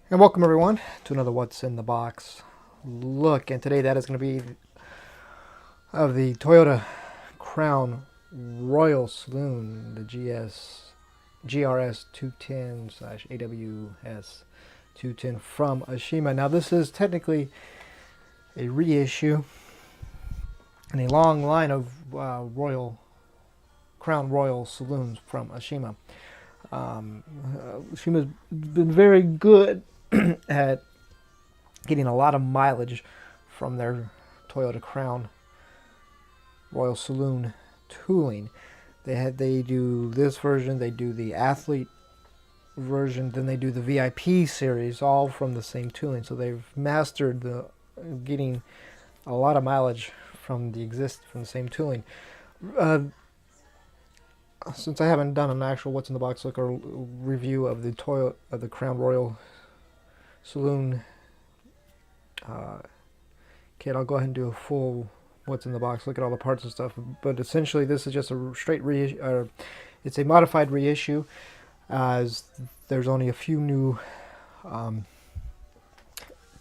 And welcome everyone to another What's in the Box look. And today that is going to be of the Toyota Crown Royal Saloon, the GRS210 slash AWS 210 from Aoshima. Now this is technically a reissue in a long line of Crown Royal Saloons from Aoshima. Aoshima's been very good at getting a lot of mileage from their Toyota Crown Royal Saloon tooling. They do this version, they do the athlete version, then they do the VIP series, all from the same tooling. So they've mastered the getting a lot of mileage from the same tooling. Since I haven't done an actual What's in the Box look or review of the Crown Royal Saloon kit, I'll go ahead and do a full What's in the Box, look at all the parts and stuff. But essentially, this is just a straight reissue. It's a modified reissue, as there's only a few new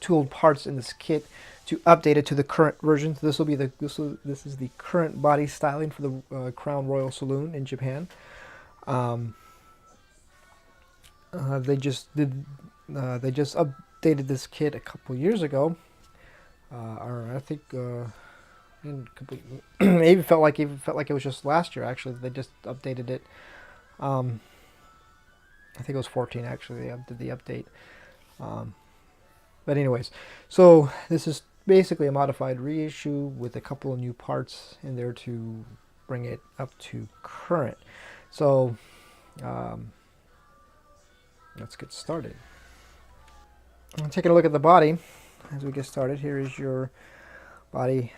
tooled parts in this kit to update it to the current version. So this will be this is the current body styling for the Crown Royal Saloon in Japan. They just updated this kit a couple years ago, or I think it felt like it was just last year. Actually, they just updated it. I think it was 14 actually. They did the update. But anyways, so this is basically a modified reissue with a couple of new parts in there to bring it up to current. So let's get started. I'm taking a look at the body as we get started. Here is your body.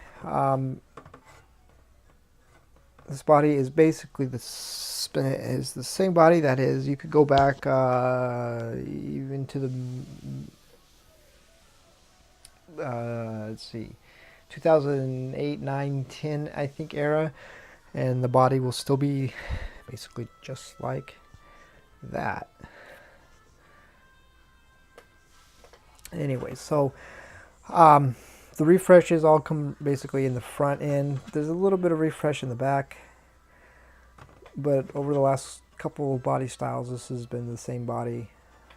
This body is basically the same body that is. You could go back even to the let's see, 2008, 9, 10, I think era, and the body will still be basically just like that. Anyway, so the refreshes all come basically in the front end. There's a little bit of refresh in the back, but over the last couple of body styles, this has been the same body,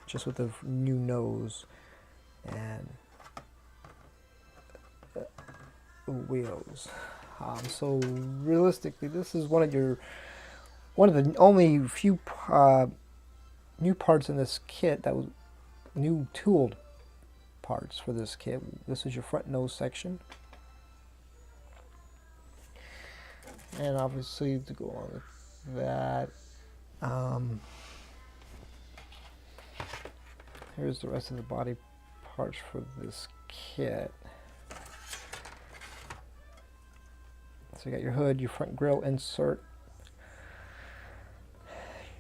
just with the new nose and wheels. So realistically, this is one of the only few new parts in this kit that was new tooled parts for this kit. This is your front nose section, and obviously to go on with that, here's the rest of the body parts for this kit. So you got your hood, your front grille insert,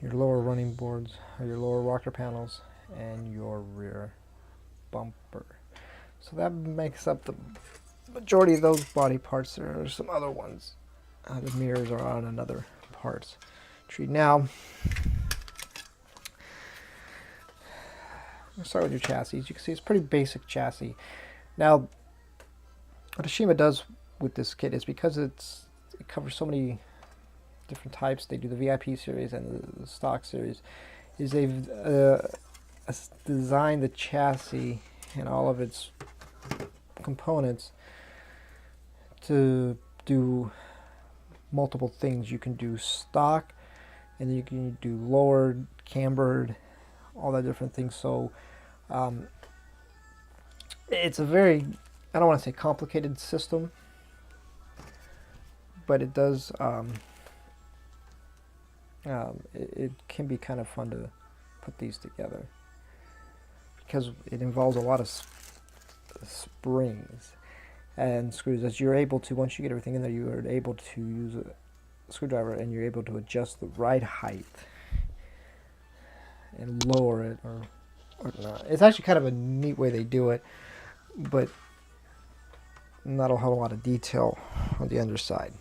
your lower running boards, or your lower rocker panels, and your rear bumper. So that makes up the majority of those body parts. There are some other ones. The mirrors are on another parts tree. Now, let's start with your chassis. You can see it's pretty basic chassis. Now, what Aoshima does with this kit is, because it covers so many different types. They do the VIP series and the stock series. Is they've designed the chassis and all of its components to do multiple things. You can do stock, and then you can do lowered, cambered, all that different things. So it's a very, I don't want to say complicated system, but it does it can be kind of fun to put these together, because it involves a lot of springs and screws. As you're able to, once you get everything in there, you are able to use a screwdriver and you're able to adjust the right height and lower it or not. It's actually kind of a neat way they do it, but not a whole lot of detail on the underside.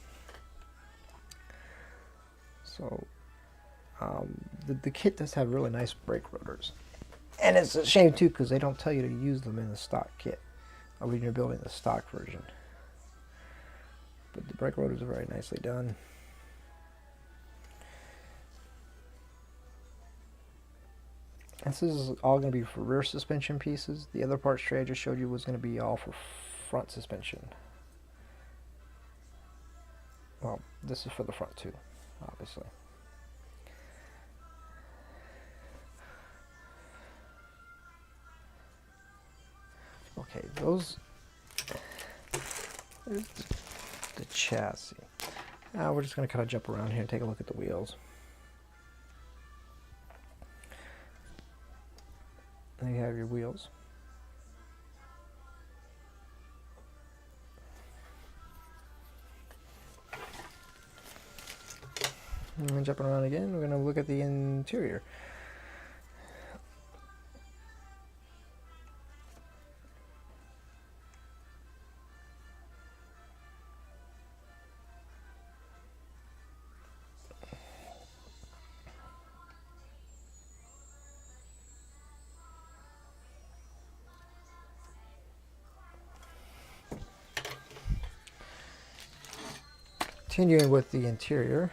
So the kit does have really nice brake rotors. And it's a shame too because they don't tell you to use them in the stock kit or when you're building the stock version. But the brake rotors are very nicely done. This is all going to be for rear suspension pieces. The other parts tray I just showed you was going to be all for front suspension. Well, this is for the front too, obviously. Okay, those. There's the chassis. Now we're just going to kind of jump around here and take a look at the wheels. There you have your wheels. And then jumping around again, we're going to look at the interior. Continuing with the interior.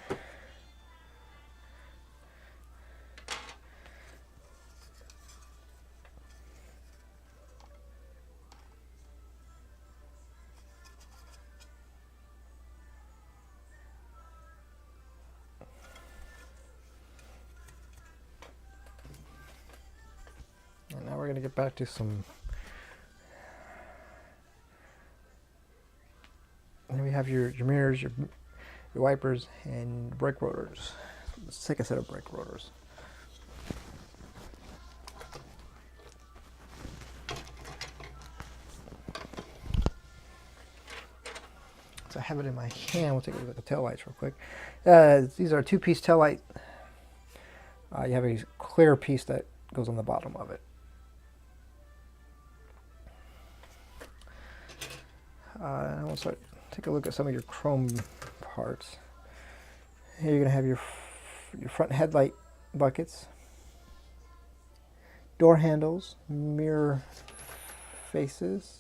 And now we're going to get back to some. And we have your mirrors, your wipers, and brake rotors. Let's take a set of brake rotors. So I have it in my hand. We'll take a look at the taillights real quick. These are a two-piece taillight. You have a clear piece that goes on the bottom of it. We'll start. Take a look at some of your chrome parts. Here you're going to have your front headlight buckets, door handles, mirror faces,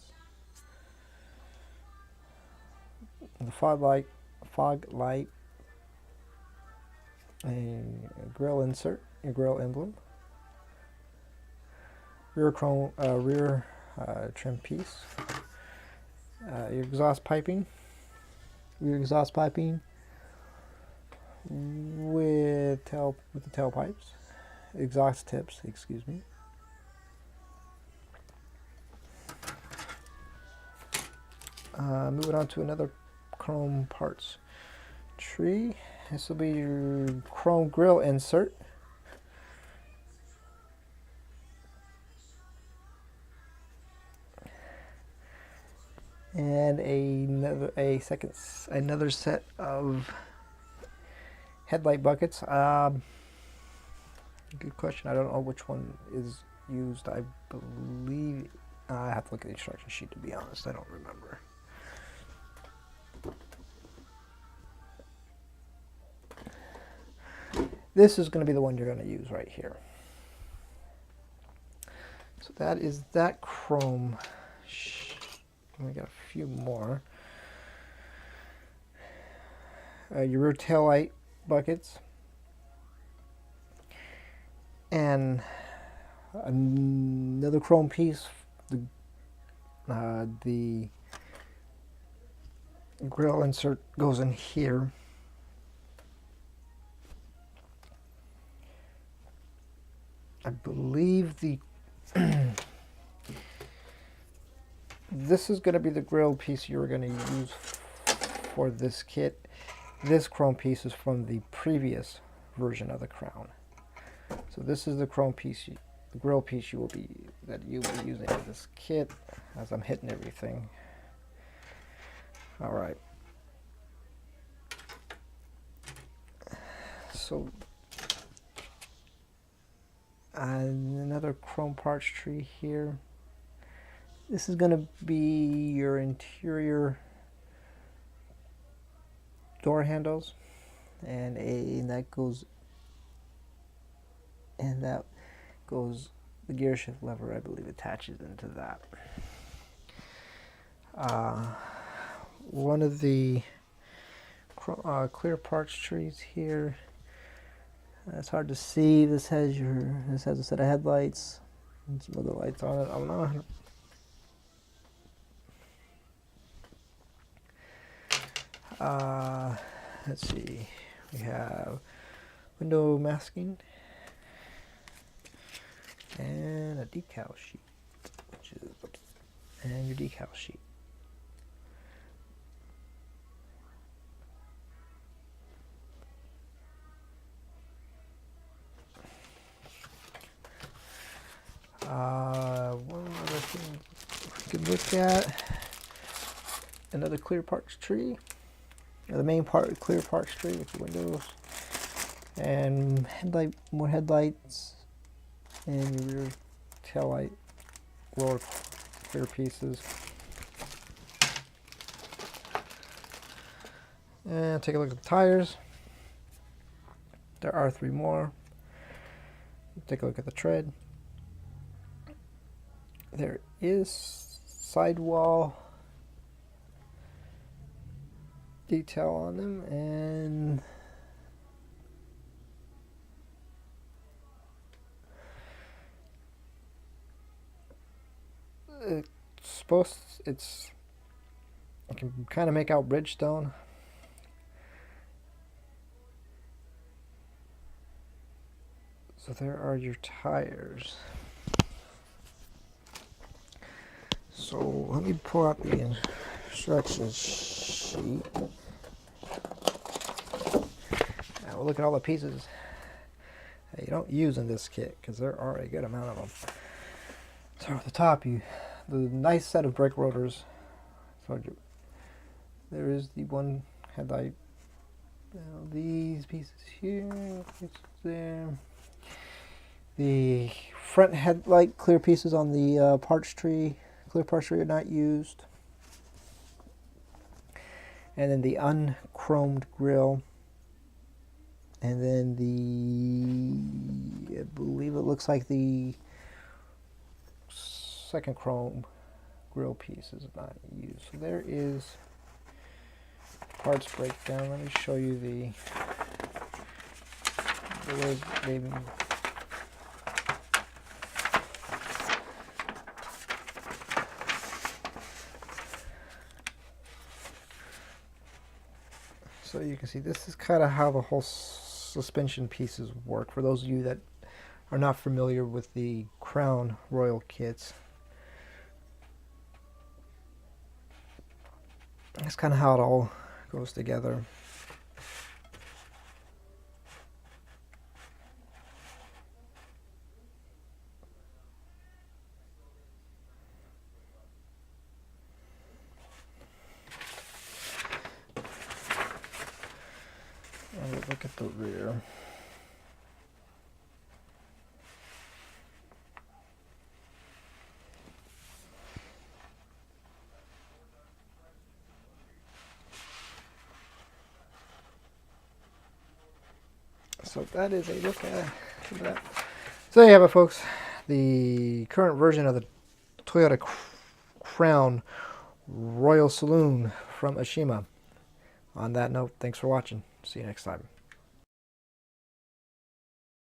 the fog light, a grille insert, your grille emblem, rear chrome, trim piece, your exhaust piping. Rear exhaust piping with the tailpipes, exhaust tips, excuse me. Moving on to another chrome parts tree. This will be your chrome grille insert. And another set of headlight buckets. Good question. I don't know which one is used. I believe I have to look at the instruction sheet to be honest. I don't remember. This is going to be the one you're going to use right here. So that is that chrome. We got a few more. Your rear taillight buckets. And another chrome piece. The grill insert goes in here. I believe the this is going to be the grill piece you're going to use for this kit. This chrome piece is from the previous version of the crown. So this is the chrome piece, the grill piece you'll be using in this kit. As I'm hitting everything. All right. So another chrome parts tree here. This is going to be your interior door handles, and that goes the gear shift lever, I believe, attaches into that. One of the clear parts trees here. It's hard to see. This has a set of headlights and some other lights on it. I'm not. Let's see. We have window masking and a decal sheet, and your decal sheet. One other thing we could look at, another clear parts tree, the main part clear parts tree with the windows and more headlights, and your rear tail light, lower clear pieces. And take a look at the tires. There are 3 more. Take a look at the tread. There is sidewall detail on them, and I can kind of make out Bridgestone. So there are your tires. So let me pull out the instruction sheet. Now we'll look at all the pieces that you don't use in this kit, because there are a good amount of them. So at the top, the nice set of brake rotors. So there is the one headlight. Now these pieces here, pieces there. The front headlight clear pieces on the parts tree. Clear parts tree are not used. And then the unchromed grille. And then I believe it looks like the second chrome grille piece is not used. So there is parts breakdown. Let me show you the way they So you can see this is kind of how the whole suspension pieces work. For those of you that are not familiar with the Crown Royal kits, that's kind of how it all goes together. And we'll look at the rear. So that is a look at that. So there you have it, folks. The current version of the Toyota Crown Royal Saloon from Aoshima. On that note, thanks for watching. See you next time.